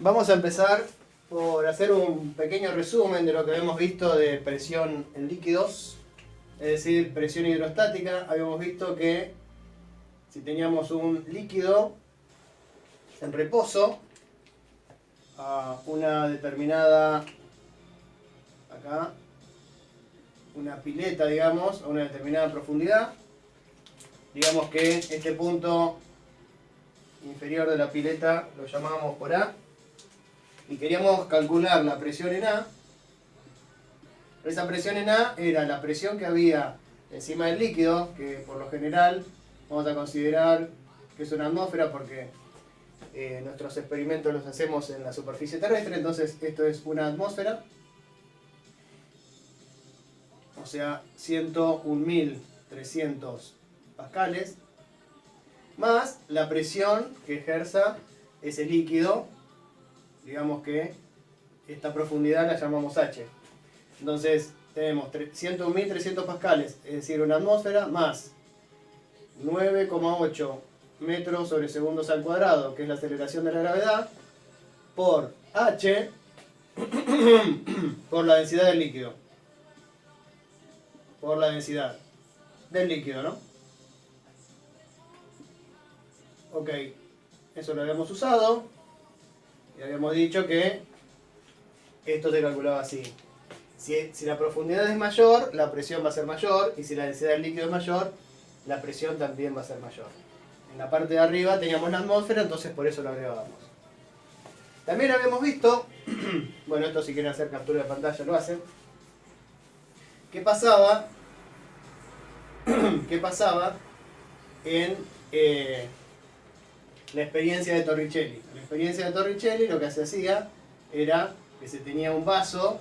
Vamos a empezar por hacer un pequeño resumen de lo que habíamos visto de presión en líquidos, es decir, presión hidrostática. Habíamos visto que si teníamos un líquido en reposo a una determinada, acá, una pileta, digamos, a una determinada profundidad, digamos que este punto inferior de la pileta lo llamábamos por A, y queríamos calcular la presión en A. Esa presión en A era la presión que había encima del líquido, que por lo general vamos a considerar que es una atmósfera porque nuestros experimentos los hacemos en la superficie terrestre, entonces esto es una atmósfera, o sea 101.300 pascales, más la presión que ejerza ese líquido. Digamos que esta profundidad la llamamos H. Entonces tenemos 101.300 pascales, es decir, una atmósfera, más 9,8 metros sobre segundos al cuadrado, que es la aceleración de la gravedad, por H, por la densidad del líquido. Por la densidad del líquido, ¿no? Ok, eso lo habíamos usado y habíamos dicho que esto se calculaba así. Si la profundidad es mayor, la presión va a ser mayor, y si la densidad del líquido es mayor, la presión también va a ser mayor. En la parte de arriba teníamos la atmósfera, entonces por eso lo agregábamos. También habíamos visto, bueno, esto si quieren hacer captura de pantalla lo hacen, ¿qué pasaba en la experiencia de Torricelli? En la experiencia de Torricelli lo que se hacía era que se tenía un vaso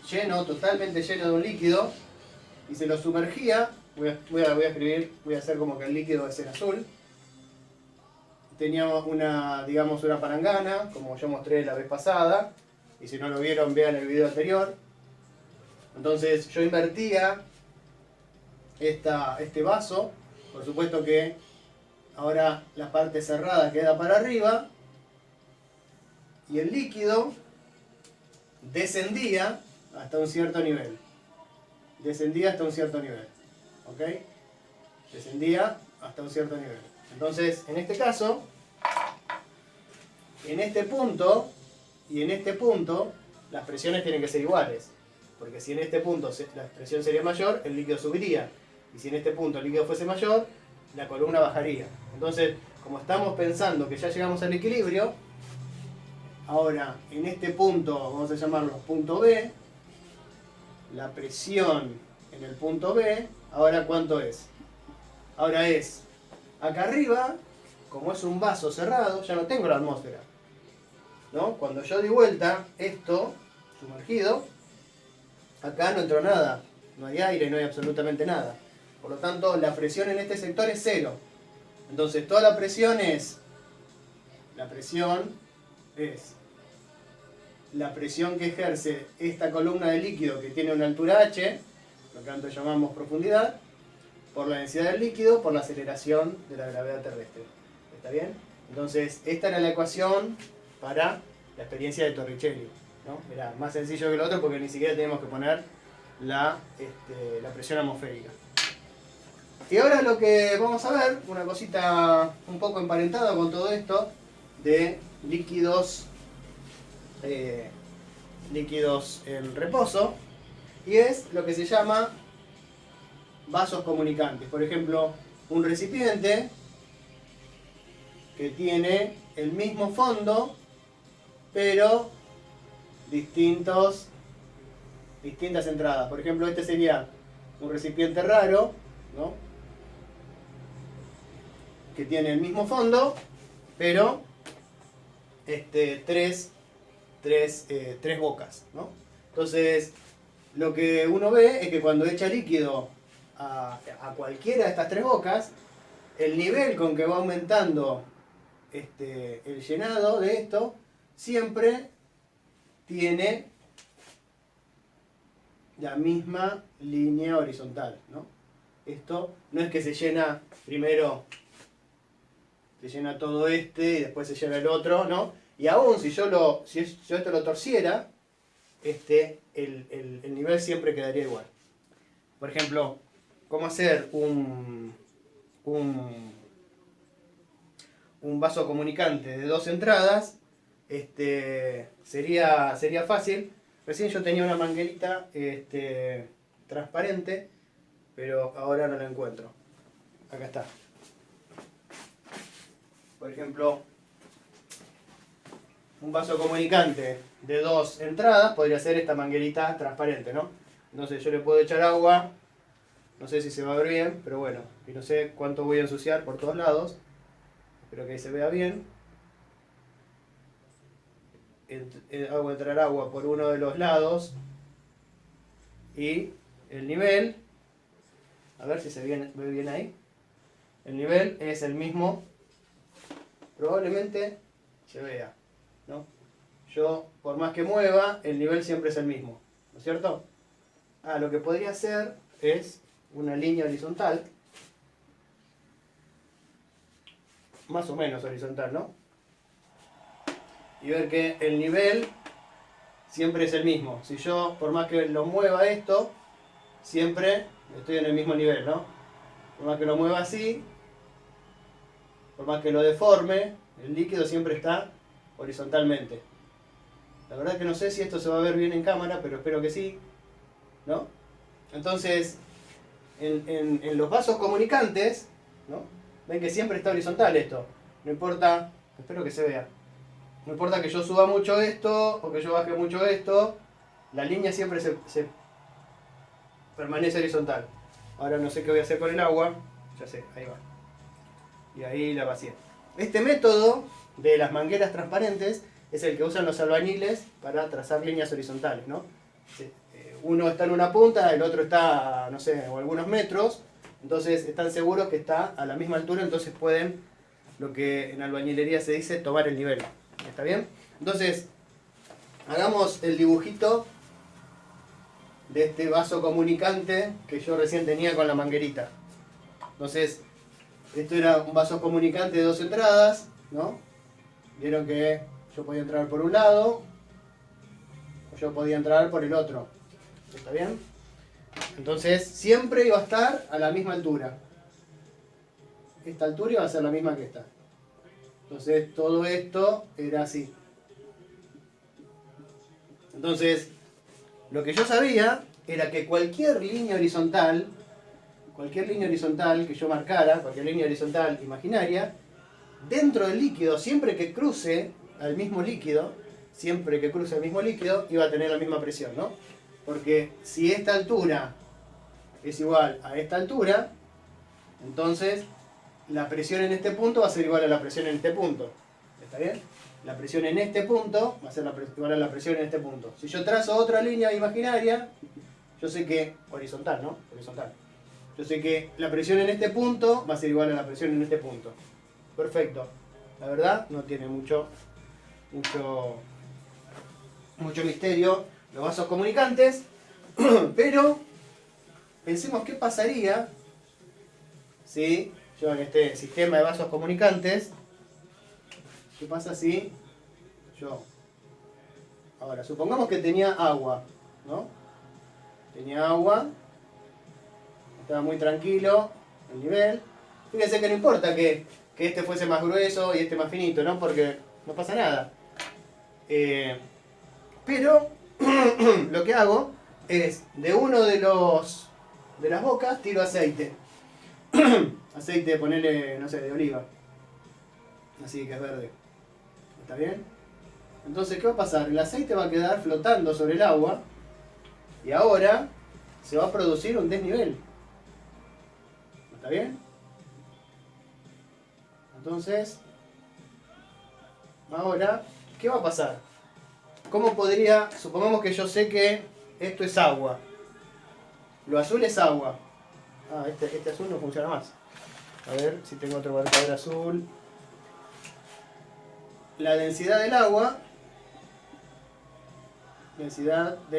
lleno, totalmente lleno de un líquido, y se lo sumergía. Voy a hacer como que el líquido es en azul. Teníamos digamos una palangana, como yo mostré la vez pasada, y si no lo vieron, vean el video anterior. Entonces yo invertía este vaso, por supuesto que ahora la parte cerrada queda para arriba, y el líquido descendía hasta un cierto nivel. ¿Ok? Descendía hasta un cierto nivel. Entonces, en este caso, en este punto y en este punto, las presiones tienen que ser iguales. Porque si en este punto la presión sería mayor, el líquido subiría. Y si en este punto el líquido fuese mayor, la columna bajaría. Entonces, como estamos pensando que ya llegamos al equilibrio, ahora en este punto, vamos a llamarlo punto B, la presión en el punto B, ahora ¿cuánto es? Ahora es, acá arriba, como es un vaso cerrado, ya no tengo la atmósfera, ¿no? Cuando yo di vuelta esto, sumergido, acá no entró nada, no hay aire, no hay absolutamente nada. Por lo tanto, la presión en este sector es cero. Entonces, toda la presión es la presión que ejerce esta columna de líquido que tiene una altura h, lo que antes llamamos profundidad, por la densidad del líquido, por la aceleración de la gravedad terrestre. ¿Está bien? Entonces, esta era la ecuación para la experiencia de Torricelli, ¿no? Era más sencillo que lo otro porque ni siquiera teníamos que poner la presión atmosférica. Y ahora lo que vamos a ver, una cosita un poco emparentada con todo esto de líquidos en reposo, y es lo que se llama vasos comunicantes. Por ejemplo, un recipiente que tiene el mismo fondo, pero distintas entradas. Por ejemplo, este sería un recipiente raro, ¿no? Que tiene el mismo fondo, pero tres bocas, ¿no? Entonces, lo que uno ve es que cuando echa líquido a cualquiera de estas tres bocas, el nivel con que va aumentando el llenado de esto siempre tiene la misma línea horizontal, ¿no? Esto no es que se llena primero se llena todo este y después se llena el otro, ¿no? Y aún si yo esto lo torciera, el nivel siempre quedaría igual. Por ejemplo, ¿cómo hacer un vaso comunicante de 2 entradas? Sería fácil. Recién yo tenía una manguerita transparente, pero ahora no la encuentro. Acá está. Por ejemplo, un vaso comunicante de 2 entradas podría ser esta manguerita transparente, ¿no? Entonces yo le puedo echar agua, no sé si se va a ver bien, pero bueno, y no sé cuánto voy a ensuciar por todos lados. Espero que ahí se vea bien. Hago entrar agua por uno de los lados y el nivel, a ver si se ve bien ahí, el nivel es el mismo, probablemente se vea, ¿no? Yo, por más que mueva, el nivel siempre es el mismo, ¿no es cierto? Lo que podría hacer es una línea horizontal, más o menos horizontal, ¿no? Y ver que el nivel siempre es el mismo. Si yo, por más que lo mueva esto, siempre estoy en el mismo nivel, ¿no? Por más que lo mueva así, por más que lo deforme, el líquido siempre está horizontalmente. La verdad que no sé si esto se va a ver bien en cámara, pero espero que sí, ¿no? Entonces, en los vasos comunicantes, ¿no? Ven que siempre está horizontal esto. No importa, espero que se vea. No importa que yo suba mucho esto o que yo baje mucho esto, la línea siempre se permanece horizontal. Ahora no sé qué voy a hacer con el agua. Ya sé, ahí va. Y ahí la vacié. Este método de las mangueras transparentes es el que usan los albañiles para trazar líneas horizontales, ¿no? Uno está en una punta, el otro está, no sé, a algunos metros, entonces están seguros que está a la misma altura, entonces pueden, lo que en albañilería se dice, tomar el nivel. ¿Está bien? Entonces, hagamos el dibujito de este vaso comunicante que yo recién tenía con la manguerita. Entonces, esto era un vaso comunicante de 2 entradas, ¿no? Vieron que yo podía entrar por un lado, o yo podía entrar por el otro. ¿Está bien? Entonces, siempre iba a estar a la misma altura. Esta altura iba a ser la misma que esta. Entonces, todo esto era así. Entonces, lo que yo sabía era que cualquier línea horizontal que yo marcara, cualquier línea horizontal imaginaria, dentro del líquido, siempre que cruce al mismo líquido, iba a tener la misma presión, ¿no? Porque si esta altura es igual a esta altura, entonces la presión en este punto va a ser igual a la presión en este punto. ¿Está bien? La presión en este punto va a ser igual a la presión en este punto. Si yo trazo otra línea imaginaria, yo sé que, horizontal, ¿no? Horizontal. Yo sé que la presión en este punto va a ser igual a la presión en este punto. Perfecto. La verdad, no tiene mucho misterio los vasos comunicantes, pero pensemos qué pasaría si yo en este sistema de vasos comunicantes, ¿qué pasa si yo, ahora, supongamos que tenía agua, ¿no? Tenía agua, estaba muy tranquilo el nivel. Fíjense que no importa que este fuese más grueso y este más finito, ¿no? Porque no pasa nada. Pero lo que hago es, de uno de las bocas, tiro aceite. Aceite, ponerle, no sé, de oliva. Así que es verde. ¿Está bien? Entonces, ¿qué va a pasar? El aceite va a quedar flotando sobre el agua y ahora se va a producir un desnivel. ¿Está bien? Entonces, ahora, ¿qué va a pasar? ¿Cómo podría, supongamos que yo sé que esto es agua. Lo azul es agua. Este azul no funciona más. A ver si tengo otro marcador azul. La densidad del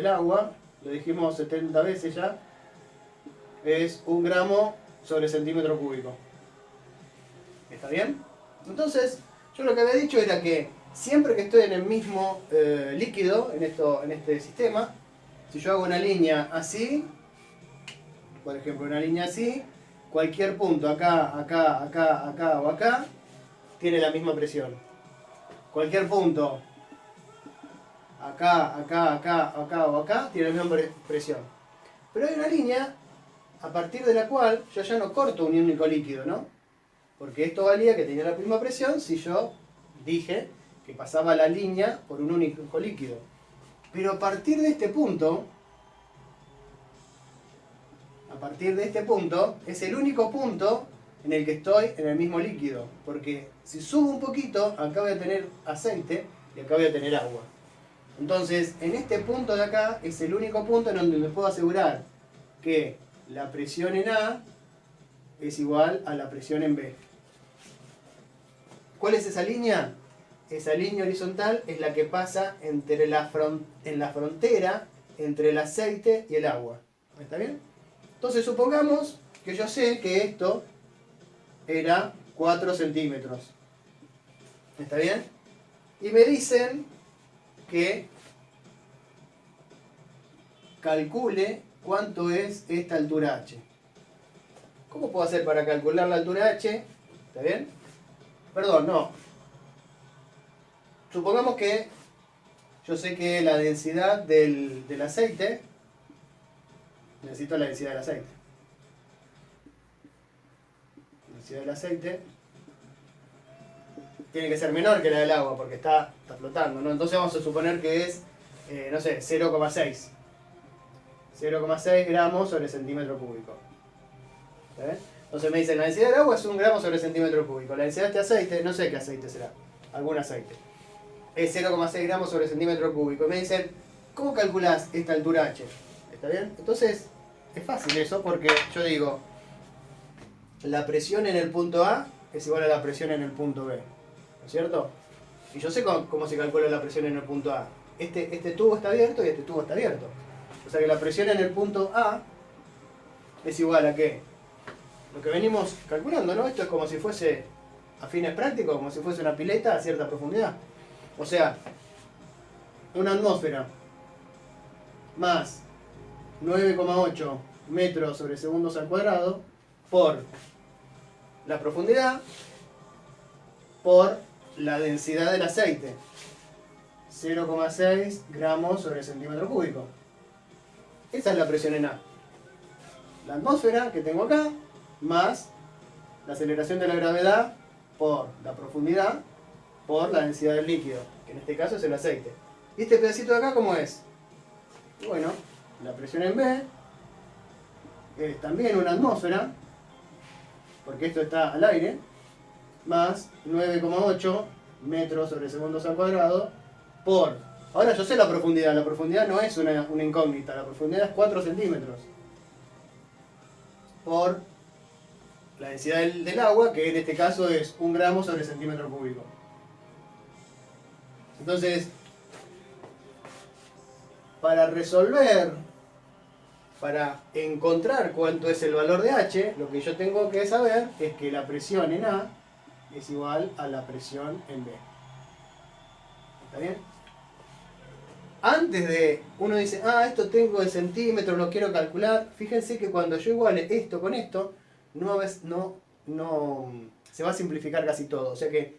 agua, lo dijimos 70 veces ya, es 1 gramo sobre centímetro cúbico. ¿Está bien? Entonces, yo lo que había dicho era que siempre que estoy en el mismo líquido, en este sistema, si yo hago una línea así, por ejemplo una línea así, cualquier punto acá, acá, acá, acá o acá, tiene la misma presión. Cualquier punto acá, acá, acá, acá o acá, tiene la misma presión. Pero hay una línea a partir de la cual yo ya no corto un único líquido, ¿no? Porque esto valía que tenía la misma presión si yo dije que pasaba la línea por un único líquido. Pero a partir de este punto, es el único punto en el que estoy en el mismo líquido. Porque si subo un poquito, acá voy a tener aceite y acá voy a tener agua. Entonces, en este punto de acá es el único punto en donde me puedo asegurar que la presión en A es igual a la presión en B. ¿Cuál es esa línea? Esa línea horizontal es la que pasa en la frontera entre el aceite y el agua. ¿Está bien? Entonces supongamos que yo sé que esto era 4 centímetros. ¿Está bien? Y me dicen que calcule cuánto es esta altura h. ¿Cómo puedo hacer para calcular la altura h? ¿Está bien? Perdón, no. Supongamos que yo sé que la densidad del aceite, necesito la densidad del aceite. La densidad del aceite tiene que ser menor que la del agua porque está flotando, ¿no? Entonces vamos a suponer que es, no sé, 0,6. 0,6 gramos sobre centímetro cúbico. ¿Sí? Entonces me dicen, la densidad del agua es 1 gramo sobre centímetro cúbico. La densidad de este aceite, no sé qué aceite será, algún aceite, es 0,6 gramos sobre centímetro cúbico. Y me dicen, ¿cómo calculás esta altura h? ¿Está bien? Entonces, es fácil eso porque yo digo, la presión en el punto A es igual a la presión en el punto B. ¿No es cierto? Y yo sé cómo se calcula la presión en el punto A. Este tubo está abierto y este tubo está abierto. O sea que la presión en el punto A es igual a ¿qué? Lo que venimos calculando, ¿no? Esto es como si fuese, a fines prácticos, como si fuese una pileta a cierta profundidad. O sea, una atmósfera más 9,8 metros sobre segundos al cuadrado por la profundidad por la densidad del aceite, 0,6 gramos sobre centímetro cúbico. Esa es la presión en A. La atmósfera que tengo acá, más la aceleración de la gravedad por la profundidad, por la densidad del líquido, que en este caso es el aceite. ¿Y este pedacito de acá cómo es? Bueno, la presión en B es también una atmósfera, porque esto está al aire, más 9,8 metros sobre segundos al cuadrado por... Ahora yo sé la profundidad no es una incógnita, la profundidad es 4 centímetros. Por la densidad del agua, que en este caso es 1 gramo sobre centímetro cúbico. Entonces, para resolver, para encontrar cuánto es el valor de H, lo que yo tengo que saber es que la presión en A es igual a la presión en B. ¿Está bien? Antes de, uno dice, esto tengo en centímetros, lo quiero calcular. Fíjense que cuando yo iguale esto con esto, se va a simplificar casi todo. O sea que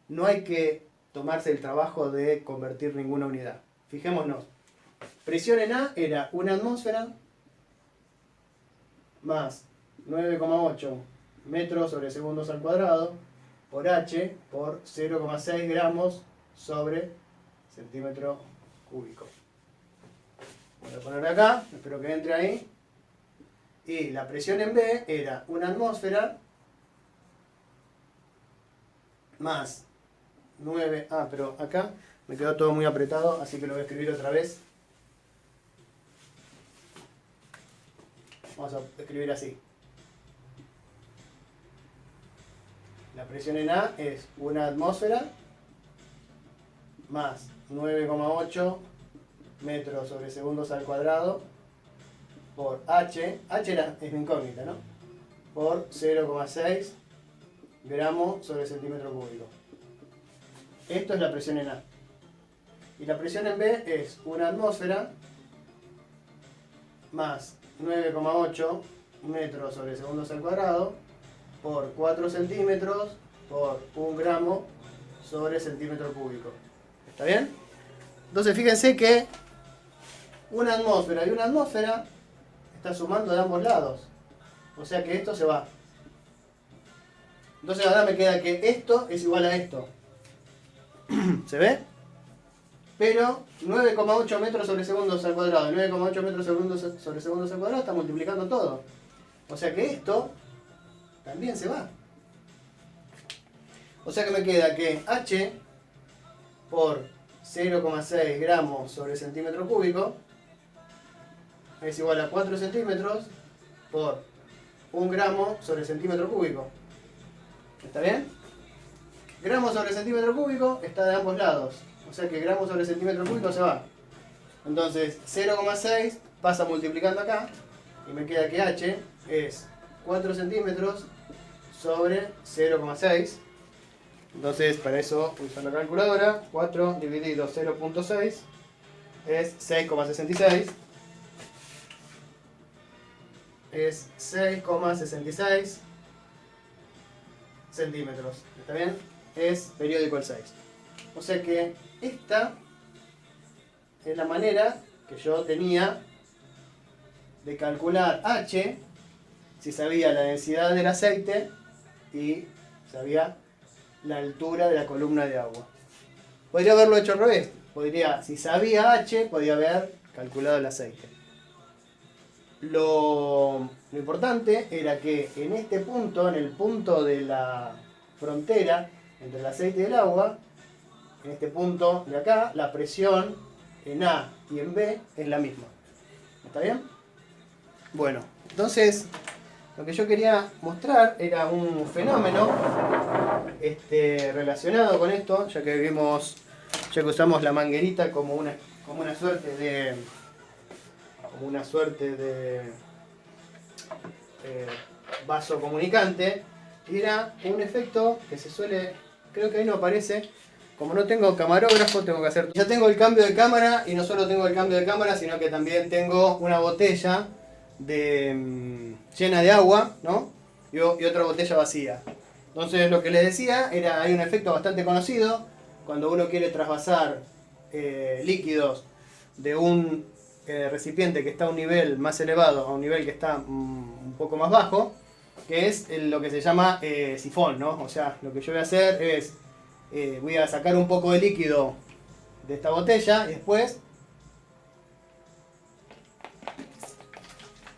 no hay que tomarse el trabajo de convertir ninguna unidad. Fijémonos. Presión en A era una atmósfera más 9,8 metros sobre segundos al cuadrado por H por 0,6 gramos sobre centímetro cúbico. Voy a poner acá, espero que entre ahí. Y la presión en B era una atmósfera más 9... pero acá me quedó todo muy apretado, así que lo voy a escribir otra vez. Vamos a escribir así. La presión en A es una atmósfera más 9,8 metros sobre segundos al cuadrado por H es una incógnita, ¿no? Por 0,6 gramo sobre centímetro cúbico. Esto es la presión en A. Y la presión en B es una atmósfera más 9,8 metros sobre segundos al cuadrado por 4 centímetros por 1 gramo sobre centímetro cúbico. ¿Está bien? Entonces fíjense que una atmósfera y una atmósfera está sumando de ambos lados. O sea que esto se va. Entonces ahora me queda que esto es igual a esto. ¿Se ve? Pero 9,8 metros sobre segundos al cuadrado y 9,8 metros sobre segundos al cuadrado está multiplicando todo. O sea que esto también se va. O sea que me queda que H por 0,6 gramos sobre centímetro cúbico es igual a 4 centímetros por 1 gramo sobre centímetro cúbico. ¿Está bien? Gramo sobre centímetro cúbico está de ambos lados. O sea que gramo sobre centímetro cúbico se va. Entonces 0,6 pasa multiplicando acá y me queda que H es 4 centímetros sobre 0,6. Entonces para eso voy a usar la calculadora. 4 dividido 0,6 es 6,66. Es 6,66 centímetros. ¿Está bien? Es periódico el 6. O sea que esta es la manera que yo tenía de calcular H si sabía la densidad del aceite y sabía la altura de la columna de agua. Podría haberlo hecho al revés. Si sabía H, podía haber calculado el aceite. Lo importante era que en este punto, en el punto de la frontera entre el aceite y el agua, en este punto de acá, la presión en A y en B es la misma. ¿Está bien? Bueno, entonces lo que yo quería mostrar era un fenómeno relacionado con esto, ya que usamos la manguerita como una suerte de vaso comunicante, y era un efecto que se suele, creo que ahí no aparece. Como no tengo camarógrafo, tengo que hacer... Ya tengo el cambio de cámara, y no solo tengo el cambio de cámara, sino que también tengo una botella llena de agua, ¿no? Y otra botella vacía. Entonces lo que les decía hay un efecto bastante conocido cuando uno quiere trasvasar líquidos de un recipiente que está a un nivel más elevado a un nivel que está un poco más bajo, que es lo que se llama sifón, ¿no? O sea, lo que yo voy a hacer es voy a sacar un poco de líquido de esta botella y después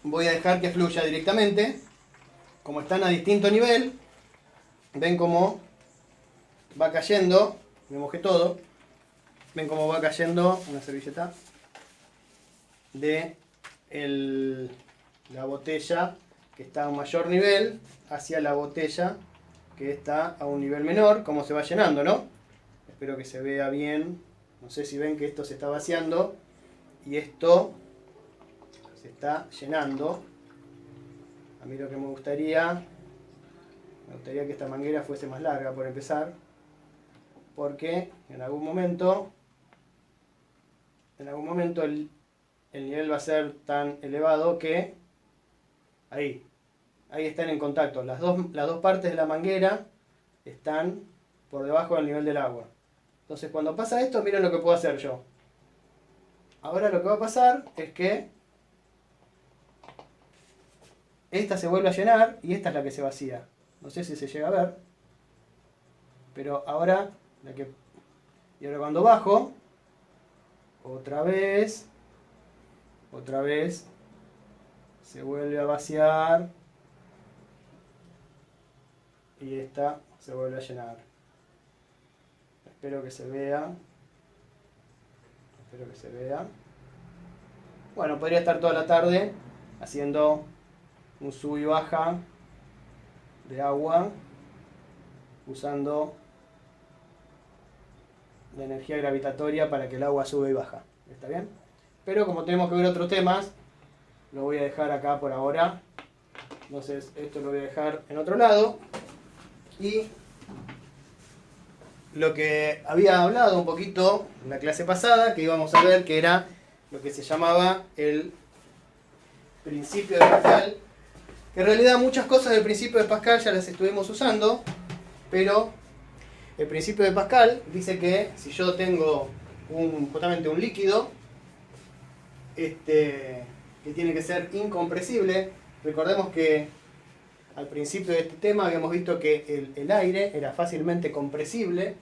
voy a dejar que fluya directamente. Como están a distinto nivel, ven cómo va cayendo, me mojé todo, ven cómo va cayendo una servilleta de la botella que está a un mayor nivel hacia la botella que está a un nivel menor, cómo se va llenando, ¿no? Espero que se vea bien. No sé si ven que esto se está vaciando y esto se está llenando. A mí lo que me gustaría que esta manguera fuese más larga por empezar, porque en algún momento el nivel va a ser tan elevado que ahí están en contacto. Las dos partes de la manguera están por debajo del nivel del agua. Entonces cuando pasa esto, miren lo que puedo hacer yo. Ahora lo que va a pasar es que esta se vuelve a llenar y esta es la que se vacía. No sé si se llega a ver, pero ahora cuando bajo, otra vez se vuelve a vaciar y esta se vuelve a llenar. Espero que se vea. Bueno, podría estar toda la tarde haciendo un sub y baja de agua usando la energía gravitatoria para que el agua sube y baja. ¿Está bien? Pero como tenemos que ver otros temas, lo voy a dejar acá por ahora. Entonces esto lo voy a dejar en otro lado. Y lo que había hablado un poquito en la clase pasada, que íbamos a ver que era lo que se llamaba el principio de Pascal, que en realidad muchas cosas del principio de Pascal ya las estuvimos usando, pero el principio de Pascal dice que si yo tengo justamente un líquido que tiene que ser incompresible, recordemos que al principio de este tema habíamos visto que el aire era fácilmente compresible,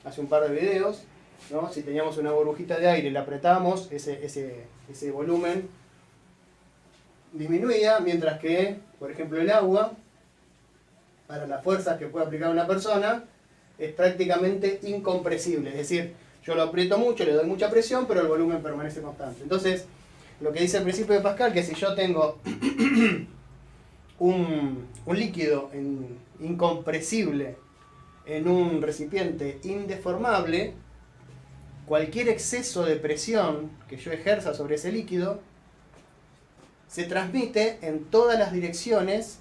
hace un par de videos, ¿no? Si teníamos una burbujita de aire y la apretábamos, ese volumen disminuía, mientras que, por ejemplo, el agua, para las fuerzas que puede aplicar una persona, es prácticamente incompresible. Es decir, yo lo aprieto mucho, le doy mucha presión, pero el volumen permanece constante. Entonces, lo que dice el principio de Pascal, que si yo tengo un líquido incompresible en un recipiente indeformable, cualquier exceso de presión que yo ejerza sobre ese líquido se transmite en todas las direcciones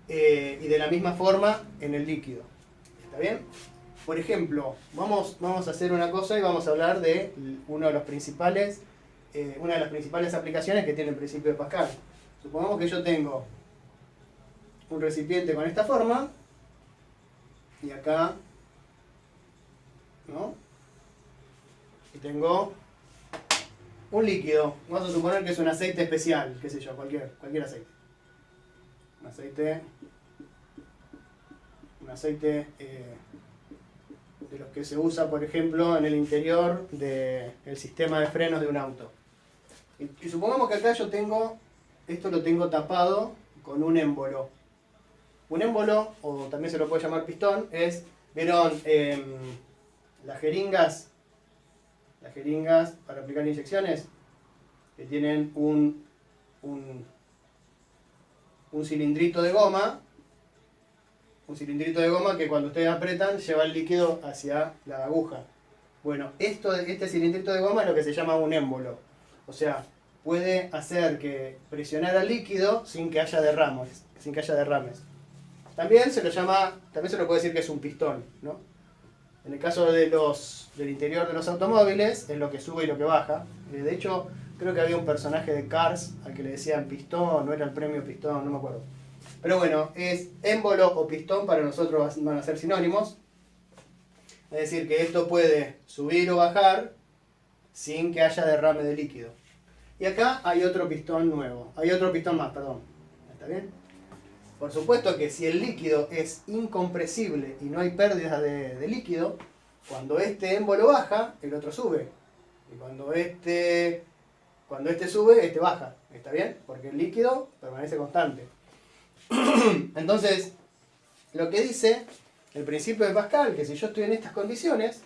y de la misma forma en el líquido. ¿Está bien? Por ejemplo, vamos a hacer una cosa y vamos a hablar de una de las principales aplicaciones que tiene el principio de Pascal. Supongamos que yo tengo un recipiente con esta forma y acá, ¿no? Y tengo un líquido. Vamos a suponer que es un aceite especial, qué sé yo, cualquier aceite. Un aceite de los que se usa, por ejemplo, en el interior del sistema de frenos de un auto. Y supongamos que acá yo tengo, esto lo tengo tapado con un émbolo. Un émbolo, o también se lo puede llamar pistón, ¿vieron las jeringas para aplicar inyecciones? Que tienen un cilindrito de goma. Un cilindrito de goma que cuando ustedes apretan lleva el líquido hacia la aguja. Bueno, este cilindrito de goma es lo que se llama un émbolo. O sea, puede hacer que presionar al líquido sin que haya derrames. También se lo puede decir que es un pistón, ¿no? En el caso del interior de los automóviles, es lo que sube y lo que baja. De hecho, creo que había un personaje de Cars al que le decían pistón, no era el premio pistón, no me acuerdo. Pero bueno, es émbolo o pistón, para nosotros van a ser sinónimos. Es decir, que esto puede subir o bajar sin que haya derrame de líquido. Y acá hay otro pistón nuevo. Hay otro pistón más, perdón. ¿Está bien? Por supuesto que si el líquido es incompresible y no hay pérdidas de líquido, cuando este émbolo baja, el otro sube. Y cuando este sube, este baja. ¿Está bien? Porque el líquido permanece constante. Entonces, lo que dice el principio de Pascal, que si yo estoy en estas condiciones,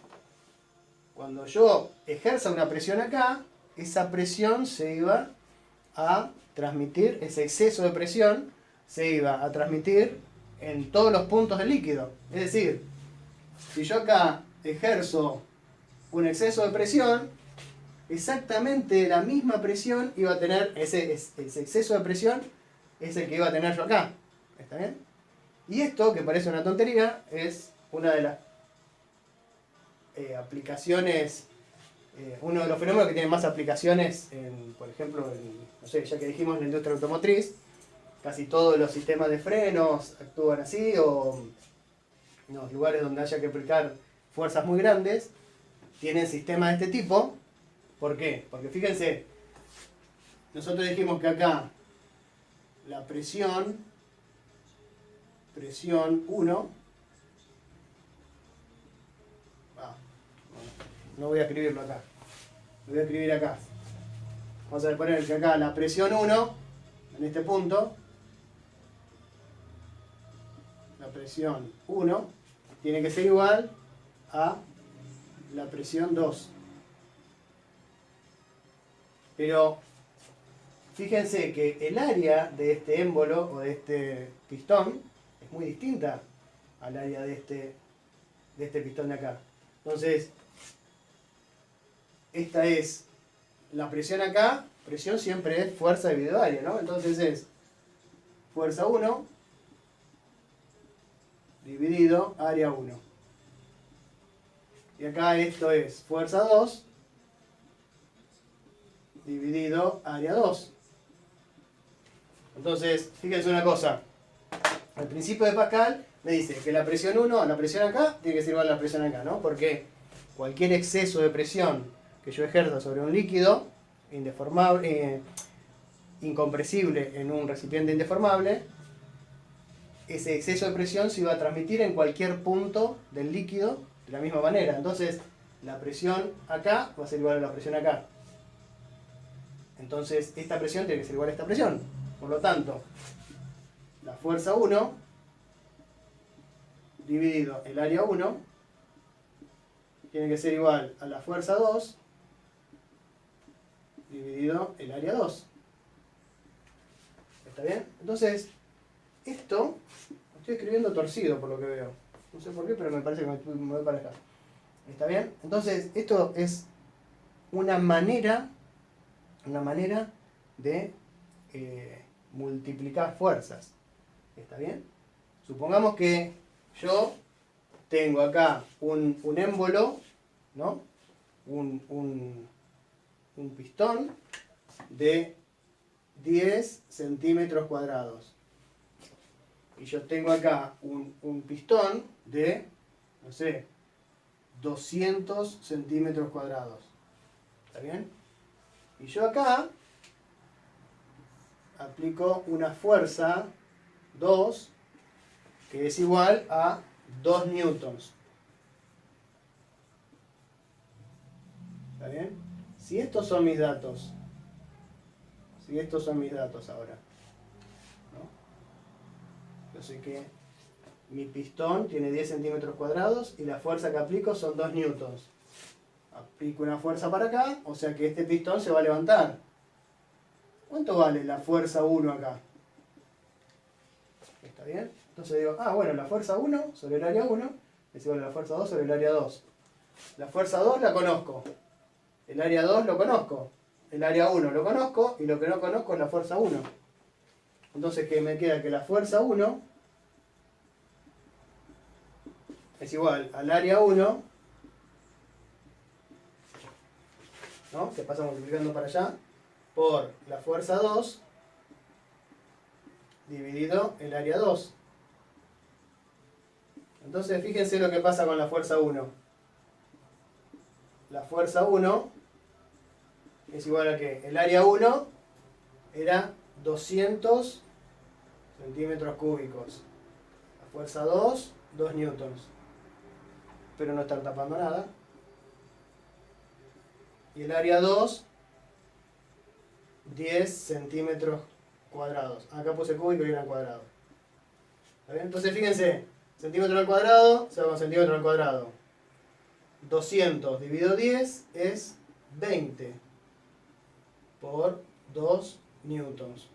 cuando yo ejerza una presión acá, esa presión se iba a transmitir, ese exceso de presión se iba a transmitir en todos los puntos del líquido. Es decir, si yo acá ejerzo un exceso de presión, exactamente la misma presión iba a tener, ese exceso de presión es el que iba a tener yo acá. ¿Está bien? Y esto, que parece una tontería, es una de las aplicaciones, uno de los fenómenos que tiene más aplicaciones, por ejemplo, no sé, ya que dijimos en la industria automotriz, casi todos los sistemas de frenos actúan así, o en los lugares donde haya que aplicar fuerzas muy grandes, tienen sistemas de este tipo. ¿Por qué? Porque fíjense, nosotros dijimos que acá la presión 1, no voy a escribirlo acá, lo voy a escribir acá. Vamos a poner que acá la presión 1, en este punto, la presión 1 tiene que ser igual a la presión 2. Pero fíjense que el área de este émbolo o de este pistón es muy distinta al área de este pistón de acá. Entonces, esta es la presión acá. Presión siempre es fuerza dividido área, ¿no? Entonces es fuerza 1 dividido área 1. Y acá esto es fuerza 2 dividido área 2. Entonces, fíjense una cosa. El principio de Pascal me dice que la presión 1, la presión acá, tiene que ser igual a la presión acá, ¿no? Porque cualquier exceso de presión que yo ejerza sobre un líquido indeformable, incompresible en un recipiente indeformable, ese exceso de presión se va a transmitir en cualquier punto del líquido de la misma manera. Entonces, la presión acá va a ser igual a la presión acá. Entonces, esta presión tiene que ser igual a esta presión. Por lo tanto, la fuerza 1 dividido el área 1 tiene que ser igual a la fuerza 2 dividido el área 2. ¿Está bien? Entonces, esto lo estoy escribiendo torcido por lo que veo. No sé por qué, pero me parece que me voy para acá. ¿Está bien? Entonces, esto es una manera de multiplicar fuerzas. ¿Está bien? Supongamos que yo tengo acá un émbolo, ¿no? Un pistón de 10 centímetros cuadrados. Y yo tengo acá un pistón de, no sé, 200 centímetros cuadrados. ¿Está bien? Y yo acá aplico una fuerza 2 que es igual a 2 newtons. ¿Está bien? Si estos son mis datos ahora, ¿no? Yo sé que mi pistón tiene 10 centímetros cuadrados y la fuerza que aplico son 2 newtons. Aplico una fuerza para acá, o sea que este pistón se va a levantar. ¿Cuánto vale la fuerza 1 acá? ¿Está bien? Entonces digo, bueno, la fuerza 1 sobre el área 1 es igual a la fuerza 2 sobre el área 2. La fuerza 2 la conozco. El área 2 lo conozco. El área 1 lo conozco y lo que no conozco es la fuerza 1. Entonces, ¿qué me queda? Que la fuerza 1 es igual al área 1, ¿no? Se pasa multiplicando para allá, por la fuerza 2 dividido el área 2. Entonces, fíjense lo que pasa con la fuerza 1. La fuerza 1 es igual a que el área 1 era 200 centímetros cúbicos. La fuerza 2, 2 newtons. Espero no estar tapando nada. Y el área 2, 10 centímetros cuadrados. Acá puse cúbico y eran cuadrados. ¿Está bien? Entonces fíjense, centímetro al cuadrado se va con centímetro al cuadrado. 200 dividido 10 es 20 por 2 newtons.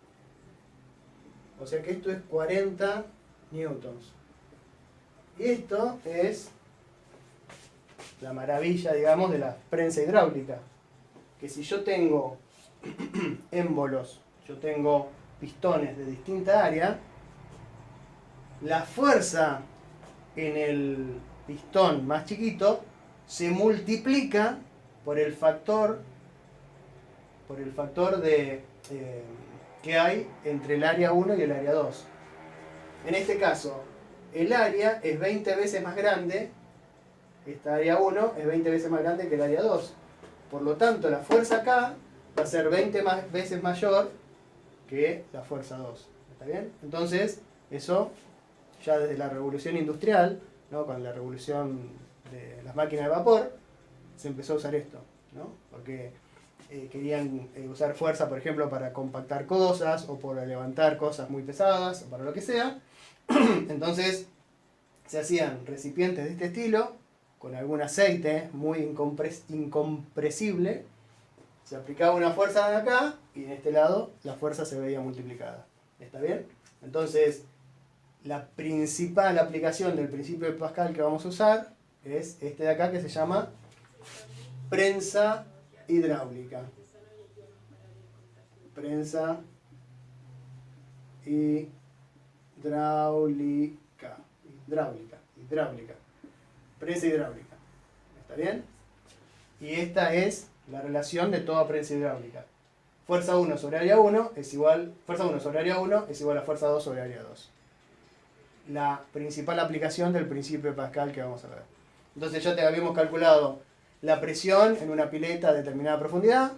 O sea que esto es 40 newtons. Y esto es la maravilla, digamos, de la prensa hidráulica. Que si yo tengo émbolos, yo tengo pistones de distinta área, la fuerza en el pistón más chiquito se multiplica por el factor que hay entre el área 1 y el área 2. En este caso, el área es 20 veces más grande, esta área 1 es 20 veces más grande que el área 2. Por lo tanto, la fuerza acá va a ser 20 veces mayor que la fuerza 2. ¿Está bien? Entonces, eso ya desde la revolución industrial, ¿no? Con la revolución de las máquinas de vapor, se empezó a usar esto, ¿no? Porque querían usar fuerza, por ejemplo, para compactar cosas o para levantar cosas muy pesadas o para lo que sea. Entonces se hacían recipientes de este estilo con algún aceite muy incompresible, se aplicaba una fuerza de acá y en este lado la fuerza se veía multiplicada. ¿Está bien? Entonces la principal aplicación del principio de Pascal que vamos a usar es este de acá, que se llama prensa hidráulica. Prensa hidráulica. hidráulica, prensa hidráulica. ¿Está bien? Y esta es la relación de toda prensa hidráulica. Fuerza 1 sobre área 1 es igual, fuerza 1 sobre área 1 es igual a fuerza 2 sobre área 2. La principal aplicación del principio de Pascal que vamos a ver. Entonces ya te habíamos calculado la presión en una pileta a determinada profundidad.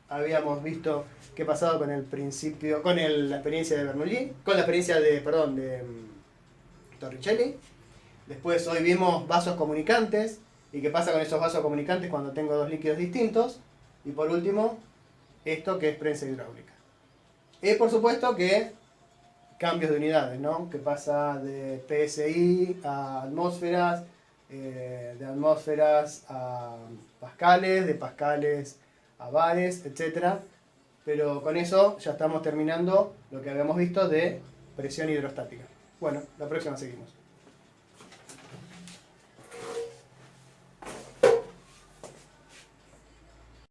Habíamos visto qué pasaba con el principio, con la experiencia de Bernoulli, con la experiencia de Torricelli. Después hoy vimos vasos comunicantes y qué pasa con esos vasos comunicantes cuando tengo dos líquidos distintos. Y por último, esto que es prensa hidráulica. Y por supuesto que cambios de unidades, ¿no? Que pasa de PSI a atmósferas, de atmósferas a pascales, de pascales a bares, etc. Pero con eso ya estamos terminando lo que habíamos visto de presión hidrostática. Bueno, la próxima seguimos.